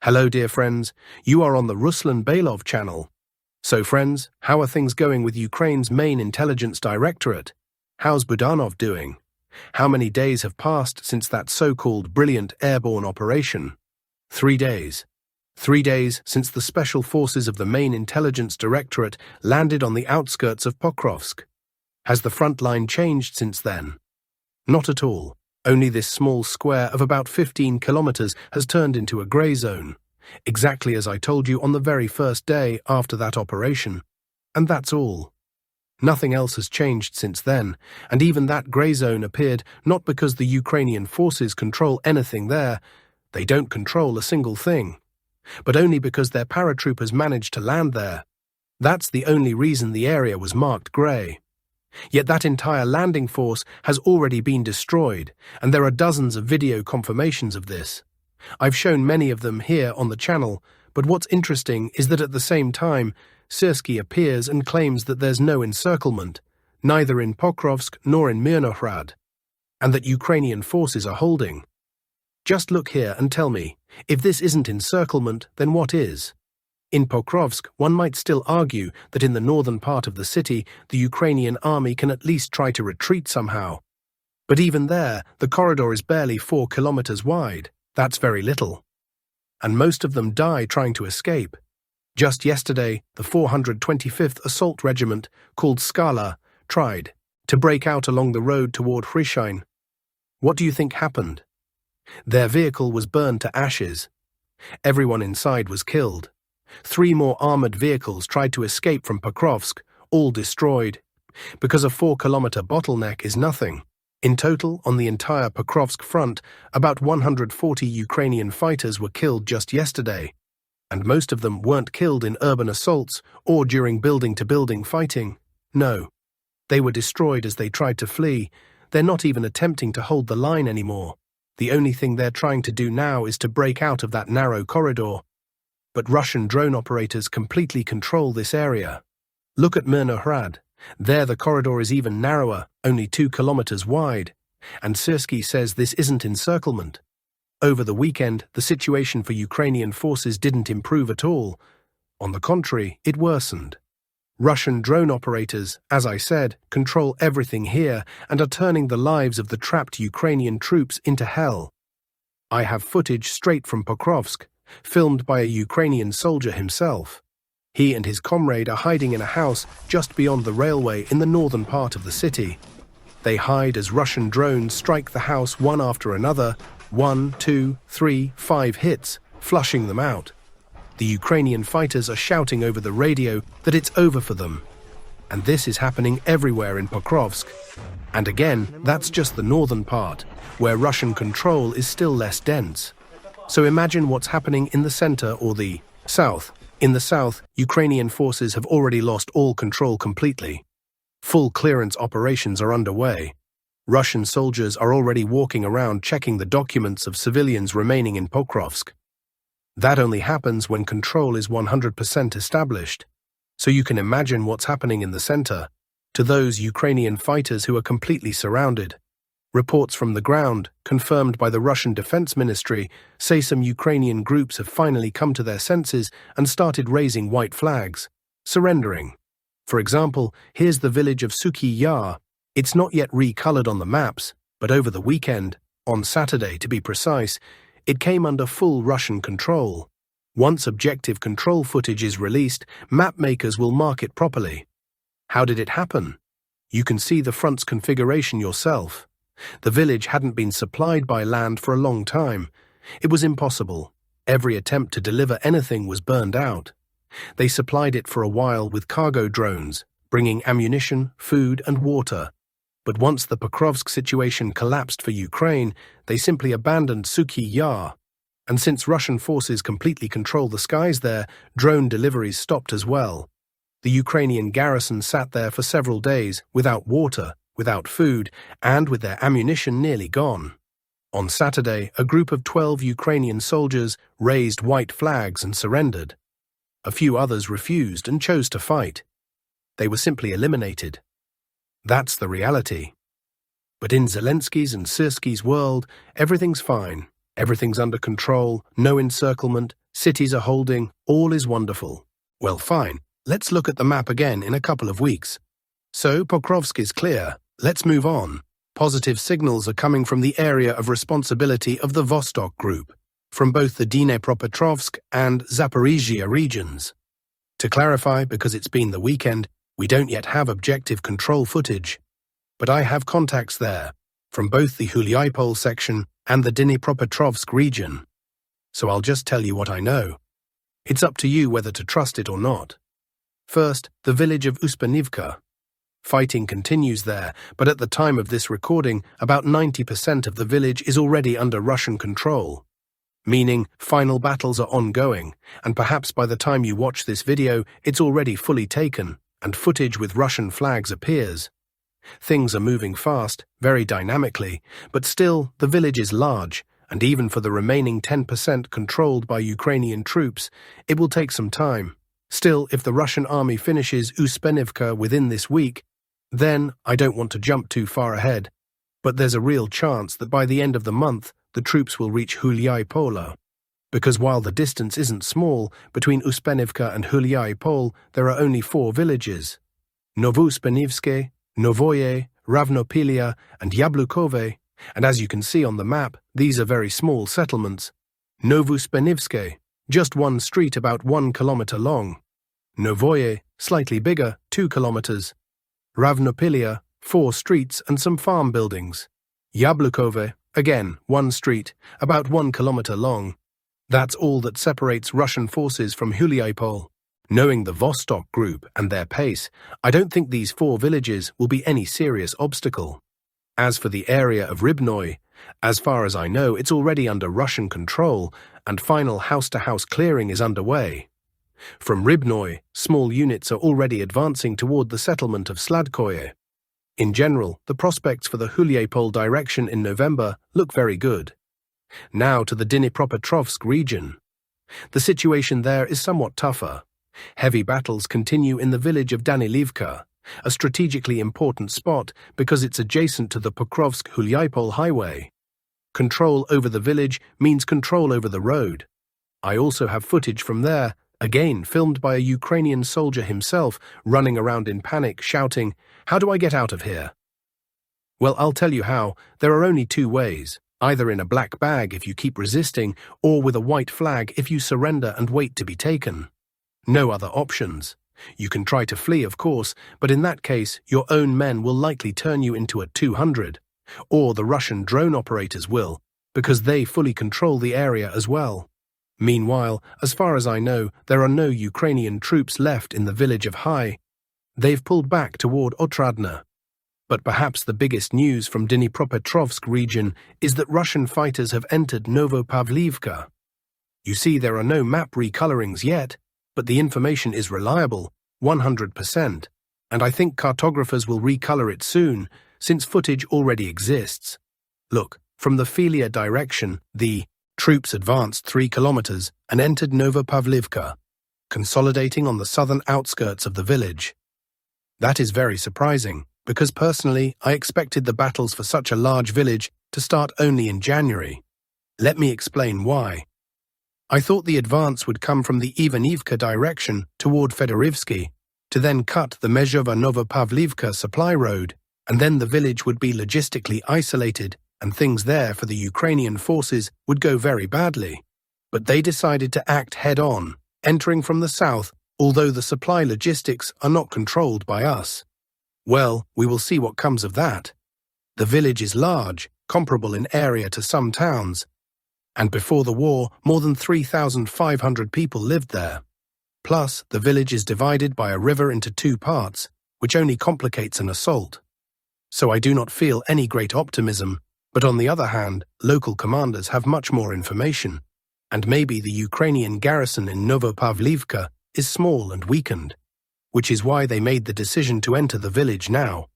Hello dear friends, you are on the Ruslan Bailov channel. So friends, how are things going with Ukraine's main intelligence directorate? How's Budanov doing? How many days have passed since that so-called brilliant airborne operation? 3 days. 3 days since the special forces of the main intelligence directorate landed on the outskirts of Pokrovsk. Has the front line changed since then? Not at all. Only this small square of about 15 kilometers has turned into a grey zone, exactly as I told you on the very first day after that operation. And that's all. Nothing else has changed since then, and even that grey zone appeared not because the Ukrainian forces control anything there, they don't control a single thing, but only because their paratroopers managed to land there. That's the only reason the area was marked grey. Yet that entire landing force has already been destroyed, and there are dozens of video confirmations of this. I've shown many of them here on the channel, but what's interesting is that at the same time, Syrsky appears and claims that there's no encirclement, neither in Pokrovsk nor in Myrnohrad, and that Ukrainian forces are holding. Just look here and tell me, if this isn't encirclement, then what is? In Pokrovsk, one might still argue that in the northern part of the city, the Ukrainian army can at least try to retreat somehow. But even there, the corridor is barely 4 kilometers wide. That's very little. And most of them die trying to escape. Just yesterday, the 425th Assault Regiment, called Skala, tried to break out along the road toward Hryshyn. What do you think happened? Their vehicle was burned to ashes. Everyone inside was killed. 3 more armored vehicles tried to escape from Pokrovsk, all destroyed, because a 4-kilometer bottleneck is nothing. In total, on the entire Pokrovsk front, about 140 Ukrainian fighters were killed just yesterday, and most of them weren't killed in urban assaults or during building-to-building fighting. No, they were destroyed as they tried to flee. They're not even attempting to hold the line anymore. The only thing they're trying to do now is to break out of that narrow corridor. But Russian drone operators completely control this area. Look at Myrnohrad. There the corridor is even narrower, only 2 kilometers wide, and Syrsky says this isn't encirclement. Over the weekend, the situation for Ukrainian forces didn't improve at all. On the contrary, it worsened. Russian drone operators, as I said, control everything here and are turning the lives of the trapped Ukrainian troops into hell. I have footage straight from Pokrovsk, filmed by a Ukrainian soldier himself. He and his comrade are hiding in a house just beyond the railway in the northern part of the city. They hide as Russian drones strike the house one after another, 1, 2, 3, 5 hits, flushing them out. The Ukrainian fighters are shouting over the radio that it's over for them. And this is happening everywhere in Pokrovsk. And again, that's just the northern part, where Russian control is still less dense. So imagine what's happening in the center or the south. In the south, Ukrainian forces have already lost all control completely. Full clearance operations are underway. Russian soldiers are already walking around checking the documents of civilians remaining in Pokrovsk. That only happens when control is 100% established. So you can imagine what's happening in the center, to those Ukrainian fighters who are completely surrounded. Reports from the ground, confirmed by the Russian Defense Ministry, say some Ukrainian groups have finally come to their senses and started raising white flags, surrendering. For example, here's the village of Suky Yar. It's not yet recolored on the maps, but over the weekend, on Saturday to be precise, it came under full Russian control. Once objective control footage is released, map makers will mark it properly. How did it happen? You can see the front's configuration yourself. The village hadn't been supplied by land for a long time. It was impossible. Every attempt to deliver anything was burned out. They supplied it for a while with cargo drones, bringing ammunition, food, and water. But once the Pokrovsk situation collapsed for Ukraine, they simply abandoned Suky Yar. And since Russian forces completely control the skies there, drone deliveries stopped as well. The Ukrainian garrison sat there for several days without water, without food, and with their ammunition nearly gone. On Saturday, a group of 12 Ukrainian soldiers raised white flags and surrendered. A few others refused and chose to fight. They were simply eliminated. That's the reality. But in Zelensky's and Syrsky's world, everything's fine. Everything's under control, no encirclement, cities are holding, all is wonderful. Well, fine, let's look at the map again in a couple of weeks. So, Pokrovsk is clear, let's move on. Positive signals are coming from the area of responsibility of the Vostok group, from both the Dnipropetrovsk and Zaporizhia regions. To clarify, because it's been the weekend, we don't yet have objective control footage. But I have contacts there, from both the Julyipole section and the Dnipropetrovsk region. So I'll just tell you what I know. It's up to you whether to trust it or not. First, the village of US-Venezuela. Fighting continues there, but at the time of this recording, about 90% of the village is already under Russian control. Meaning, final battles are ongoing, and perhaps by the time you watch this video, it's already fully taken, and footage with Russian flags appears. Things are moving fast, very dynamically, but still, the village is large, and even for the remaining 10% controlled by Ukrainian troops, it will take some time. Still, if the Russian army finishes US-Venezuela within this week, then I don't want to jump too far ahead, but there's a real chance that by the end of the month, the troops will reach Julyipole. Because while the distance isn't small, between US-Venezuela and Julyipole, there are only 4 villages: Novo Pavlivka, Novoye, Ravnopilia, and Yablukove, and as you can see on the map, these are very small settlements. Novo Pavlivka, just one street about 1 kilometer long. Novoye, slightly bigger, 2 kilometers. Ravnopilia, 4 streets and some farm buildings. Yablukove, again, 1 street, about 1 kilometer long. That's all that separates Russian forces from Julyipole. Knowing the Vostok group and their pace, I don't think these 4 villages will be any serious obstacle. As for the area of Rybnoy, as far as I know, it's already under Russian control, and final house-to-house clearing is underway. From Rybnoy, small units are already advancing toward the settlement of Sladkoye. In general, the prospects for the Julyipole direction in November look very good. Now to the Dnipropetrovsk region. The situation there is somewhat tougher. Heavy battles continue in the village of Danilivka, a strategically important spot because it's adjacent to the Pokrovsk-Julyipole highway. Control over the village means control over the road. I also have footage from there, again filmed by a Ukrainian soldier himself, running around in panic, shouting, "How do I get out of here?" Well, I'll tell you how. There are only 2 ways, either in a black bag if you keep resisting, or with a white flag if you surrender and wait to be taken. No other options. You can try to flee, of course, but in that case, your own men will likely turn you into a 200, or the Russian drone operators will, because they fully control the area as well. Meanwhile, as far as I know, there are no Ukrainian troops left in the village of Hai. They've pulled back toward Otradna. But perhaps the biggest news from Dnipropetrovsk region is that Russian fighters have entered Novo Pavlivka. You see, there are no map recolorings yet, but the information is reliable, 100%, and I think cartographers will recolor it soon, since footage already exists. Look, from the Filia direction, the troops advanced 3 kilometers and entered Novo Pavlivka, consolidating on the southern outskirts of the village. That is very surprising, because personally I expected the battles for such a large village to start only in January. Let me explain why. I thought the advance would come from the Ivanivka direction toward Fedorivsky, to then cut the Mezhova-Novo Pavlivka supply road, and then the village would be logistically isolated, and things there for the Ukrainian forces would go very badly. But they decided to act head-on, entering from the south, although the supply logistics are not controlled by us. Well, we will see what comes of that. The village is large, comparable in area to some towns, and before the war, more than 3,500 people lived there. Plus, the village is divided by a river into 2 parts, which only complicates an assault. So I do not feel any great optimism, but on the other hand, local commanders have much more information, and maybe the Ukrainian garrison in Novo Pavlivka is small and weakened, which is why they made the decision to enter the village now.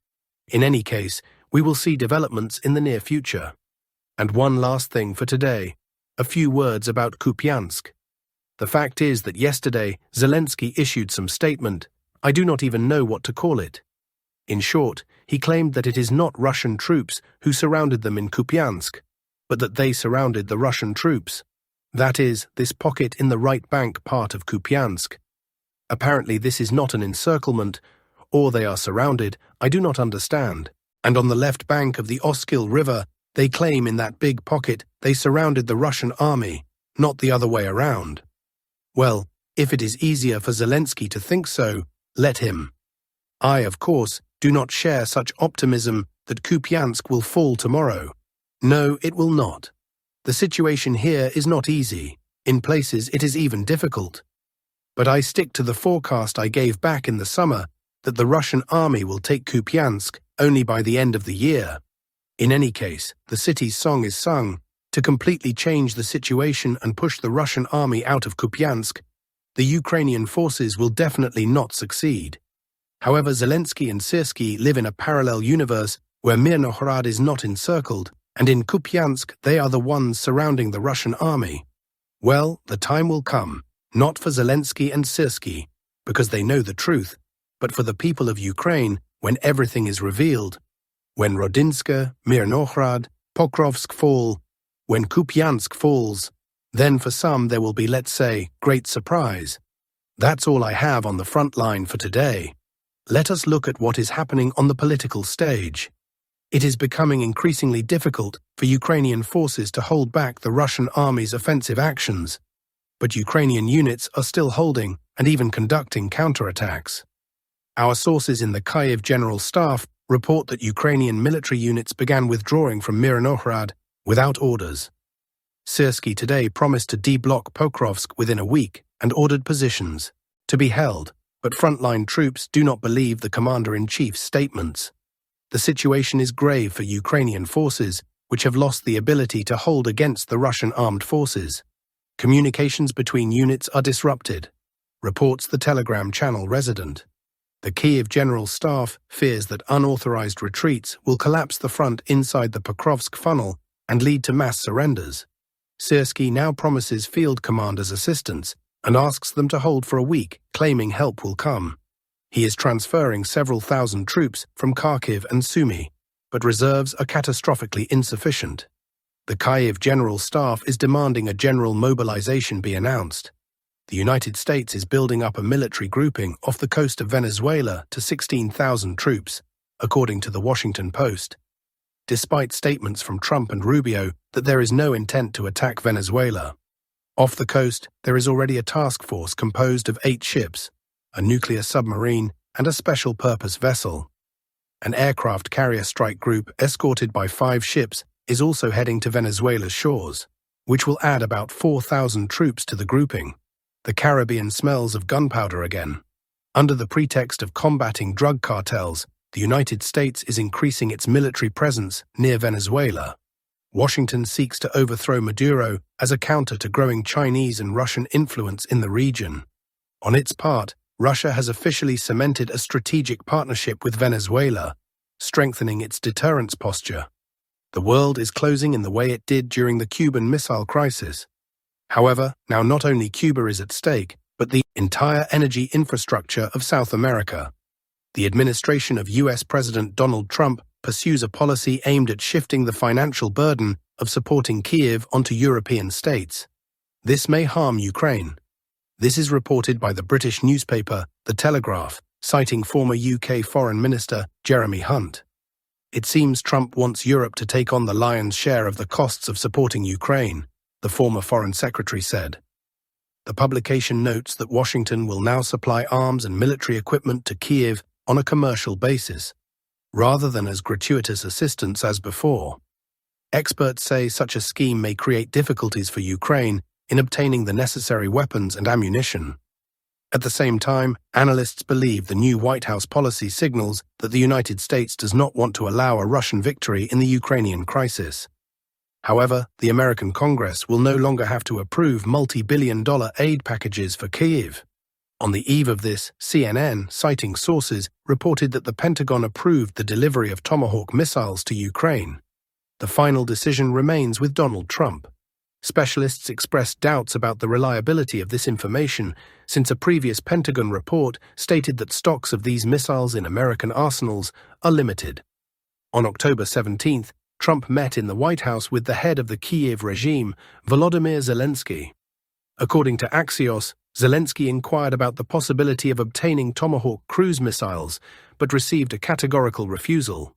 In any case, we will see developments in the near future. And one last thing for today. A few words about Kupiansk. The fact is that yesterday Zelensky issued some statement. I do not even know what to call it. In short, he claimed that it is not Russian troops who surrounded them in Kupiansk, but that they surrounded the Russian troops. That is, this pocket in the right bank part of Kupiansk. Apparently this is not an encirclement, or they are surrounded, I do not understand. And on the left bank of the Oskil River, they claim in that big pocket they surrounded the Russian army, not the other way around. Well, if it is easier for Zelensky to think so, let him. I, of course, do not share such optimism that Kupiansk will fall tomorrow. No, it will not. The situation here is not easy. In places it is even difficult. But I stick to the forecast I gave back in the summer that the Russian army will take Kupiansk only by the end of the year. In any case, the city's song is sung. To completely change the situation and push the Russian army out of Kupiansk, the Ukrainian forces will definitely not succeed. However, Zelensky and Syrskyi live in a parallel universe where Mirnohrad is not encircled, and in Kupiansk they are the ones surrounding the Russian army. Well, the time will come, not for Zelensky and Syrskyi, because they know the truth, but for the people of Ukraine when everything is revealed. When Rodinska, Mirnohrad, Pokrovsk fall, when Kupiansk falls, then for some there will be, let's say, great surprise. That's all I have on the front line for today. Let us look at what is happening on the political stage. It is becoming increasingly difficult for Ukrainian forces to hold back the Russian army's offensive actions, but Ukrainian units are still holding and even conducting counterattacks. Our sources in the Kyiv General Staff report that Ukrainian military units began withdrawing from Mirnohrad without orders. Syrskyi today promised to de-block Pokrovsk within a week and ordered positions to be held, but frontline troops do not believe the commander-in-chief's statements. The situation is grave for Ukrainian forces, which have lost the ability to hold against the Russian armed forces. Communications between units are disrupted, reports the Telegram channel Resident. The Kyiv General Staff fears that unauthorized retreats will collapse the front inside the Pokrovsk funnel and lead to mass surrenders. Syrskyi now promises field commanders assistance and asks them to hold for a week, claiming help will come. He is transferring several thousand troops from Kharkiv and Sumy, but reserves are catastrophically insufficient. The Kyiv General Staff is demanding a general mobilization be announced. The United States is building up a military grouping off the coast of Venezuela to 16,000 troops, according to the Washington Post. Despite statements from Trump and Rubio that there is no intent to attack Venezuela. Off the coast, there is already a task force composed of 8 ships, a nuclear submarine, and a special-purpose vessel. An aircraft carrier strike group escorted by 5 ships is also heading to Venezuela's shores, which will add about 4,000 troops to the grouping. The Caribbean smells of gunpowder again. Under the pretext of combating drug cartels, the United States is increasing its military presence near Venezuela. Washington seeks to overthrow Maduro as a counter to growing Chinese and Russian influence in the region. On its part, Russia has officially cemented a strategic partnership with Venezuela, strengthening its deterrence posture. The world is closing in the way it did during the Cuban Missile Crisis. However, now not only Cuba is at stake, but the entire energy infrastructure of South America. The administration of US President Donald Trump pursues a policy aimed at shifting the financial burden of supporting Kyiv onto European states. This may harm Ukraine. This is reported by the British newspaper The Telegraph, citing former UK Foreign Minister Jeremy Hunt. It seems Trump wants Europe to take on the lion's share of the costs of supporting Ukraine, the former Foreign Secretary said. The publication notes that Washington will now supply arms and military equipment to Kyiv on a commercial basis, rather than as gratuitous assistance as before. Experts say such a scheme may create difficulties for Ukraine in obtaining the necessary weapons and ammunition. At the same time, analysts believe the new White House policy signals that the United States does not want to allow a Russian victory in the Ukrainian crisis. However, the American Congress will no longer have to approve multi-billion-dollar aid packages for Kyiv. On the eve of this, CNN, citing sources, reported that the Pentagon approved the delivery of Tomahawk missiles to Ukraine. The final decision remains with Donald Trump. Specialists expressed doubts about the reliability of this information, since a previous Pentagon report stated that stocks of these missiles in American arsenals are limited. On October 17th, Trump met in the White House with the head of the Kyiv regime, Volodymyr Zelensky. According to Axios, Zelensky inquired about the possibility of obtaining Tomahawk cruise missiles, but received a categorical refusal.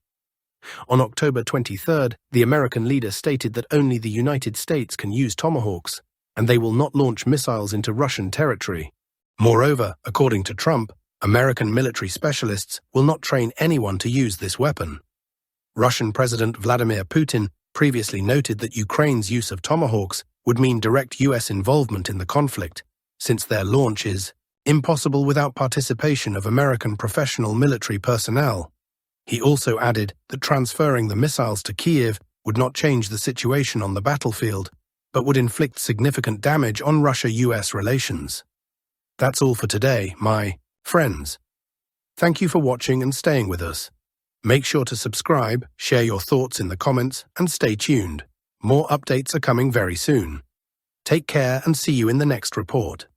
On October 23, the American leader stated that only the United States can use Tomahawks, and they will not launch missiles into Russian territory. Moreover, according to Trump, American military specialists will not train anyone to use this weapon. Russian President Vladimir Putin previously noted that Ukraine's use of Tomahawks would mean direct US involvement in the conflict, since their launch is impossible without participation of American professional military personnel. He also added that transferring the missiles to Kyiv would not change the situation on the battlefield, but would inflict significant damage on Russia-US relations. That's all for today, my friends. Thank you for watching and staying with us. Make sure to subscribe, share your thoughts in the comments, and stay tuned. More updates are coming very soon. Take care and see you in the next report.